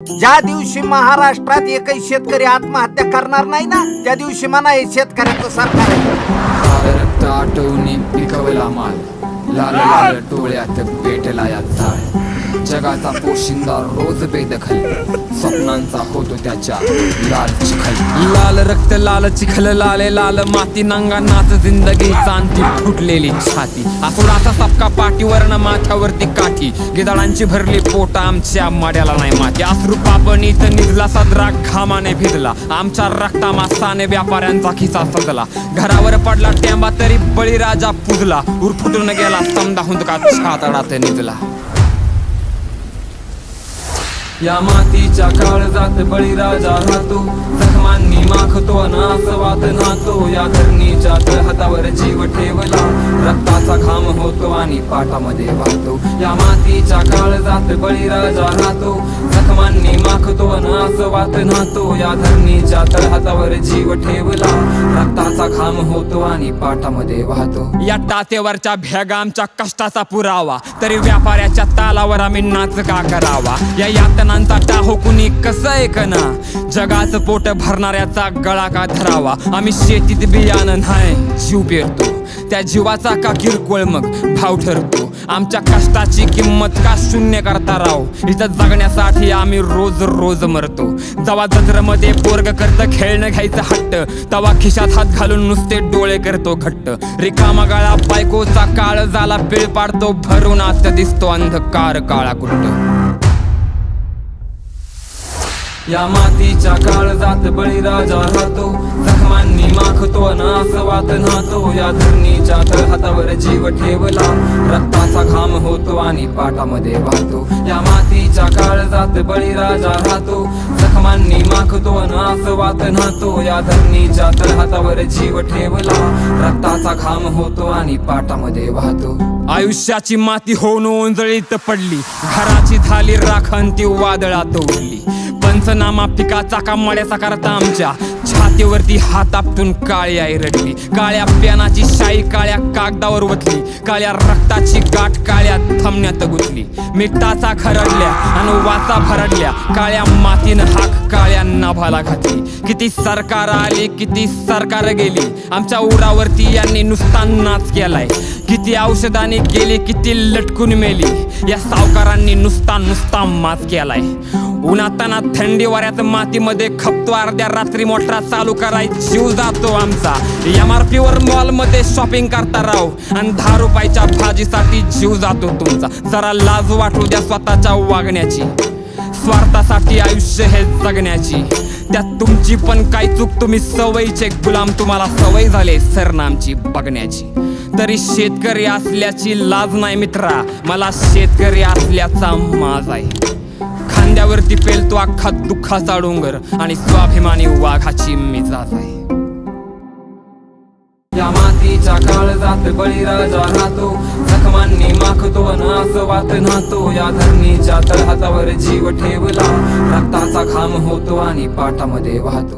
ज्या दिवशी महाराष्ट्रात एकही शेतकरी आत्महत्या करणार नाही ना, त्या दिवशी म्हणा हे शेतकऱ्याचं सरकार आहे. रक्त आटवणी पिकवला माल, लाल लाल डोळ्यात पेटला या झाड. जगाचा पोशिंदा रोज बेदखल, स्वप्नांचा होतो त्याच्या लाल चिखल. लाल रक्त लाल चिखल, लाले लाल माती, नांगा नाच जिंदगीचा अंती फुटलेली छाती. आकुडाचा सपका पाठीवरनं माथ्यावरती काठी, गिदाळांची भरली पोटा आमच्या माड्याला नाही माती. अश्रू पापणीत निजला सदरा घामाने भिजला, आमच्या रक्ता मासाने व्यापाऱ्यांचा खिसा सजला. घरावर पडला टेंबा तरी बळीराजा पुजला, उरफुटून गेला समदा हुंदका छातडात निजला. या मातीच्या काळजात बळीराजा राहतो, जखमांनी माखतो नासवात नातो. या धरणीच्या तळहातावर जीव ठेवला, रक्ताचा घाम होतो आणि पाटामध्ये वाहतो. या मातीच्या काळजात बळीराजा राहतो, जखमांनी माखतो नासवात नातो. या धरणीच्या तळहातावर जीव ठेवला, रक्ताचा घाम होतो आणि पाटामध्ये वाहतो. या टातेवरच्या भेगा आमच्या कष्टाचा पुरावा, तरी व्यापाऱ्याच्या तालावर आम्ही नाच का करावा. या यातनांचा टाहो कुणी कसं ऐकना, जगाचं पोट भरणाऱ्याचा गळा का धरावा. आम्ही शेतीत बियाणं नाही जीव पेरतो, त्या जीवाचा का किरकोळ मग भाव ठरतो. आमच्या कष्टाची किंमत का शून्य करता राव, इथं जगण्यासाठी आम्ही रोज रोज मरतो. जवा जत्रमध्ये पोरग करतं खेळणं घ्यायचं हट्ट, तवा खिशात हात घालून नुसते डोळे करतो घट्ट. रिकामा गाळा बायकोचा काळ झाला पिळ पाडतो, भरून आत दिसतो अंधकार काळा कुट्ट. या मातीच्या काळजात बळीराजा राहतो, जखमांनी माखतो नासवात नातो. या धरणीच्या तळहातावर जीव ठेवला, रक्ताचा घाम होतो आणि पाटामध्ये वाहतो. या मातीच्या काळजात बळीराजा राहतो, जखमांनी माखतो नासवात नातो. या धरणीच्या तळहातावर जीव ठेवला, रक्ताचा घाम होतो आणि पाटामध्ये वाहतो. आयुष्याची माती होऊन ओंजळीत पडली, घराची झाली राखण ती वादळात उडली. पंचनामा पिकाचा का मड्याचा करता आमच्या छातीवरती हात आपटून काळी आई रडली. काळ्या प्यानाची शाई काळ्या कागदावर वतली, काळ्या रक्ताची गाठ काळ्या थमण्यात गुंतली. मिठाचा खरडल्या आणि वाचा भरडल्या, काळ्या मातीनं हाक काळ्या नाभाला घातली. किती सरकार आली किती सरकार गेली, आमच्या उरावरती यांनी नुसता नाच केलाय. किती औषधाने गेली किती लटकून मेली, या सावकारांनी नुसता माच केलाय. उन्हाताना थंडी वाऱ्यात मातीमध्ये खपतो, अर्ध्या रात्री मोटरा चालू कराय जीव जातो आमचा. MRP वर मॉल मध्ये शॉपिंग करता राव, आणि 10 रुपयाच्या भाजीसाठी जीव जातो तुमचा. जरा लाज वाटू द्या स्वतःच्या वागण्याची, स्वार्थासाठी आयुष्य हे जगण्याची. त्यात तुमची पण काय चूक, तुम्ही सवयीचे गुलाम, तुम्हाला सवय झाले सरनामची बघण्याची. तरी शेतकरी असल्याची लाज नाही मित्रा, मला शेतकरी असल्याचा माज आहे. खांद्यावरती पेलतो अख्खा दुःखाचा डोंगर, आणि स्वाभिमानी वाघाची मिजाज आहे. या मातीच्या काळजात बळीराजा राहतो, जखमांनी माखतो नासवात नातो. या धरणीच्या तळहातावर जीव ठेवला, रक्ताचा घाम होतो आणि पाटामध्ये वाहतो.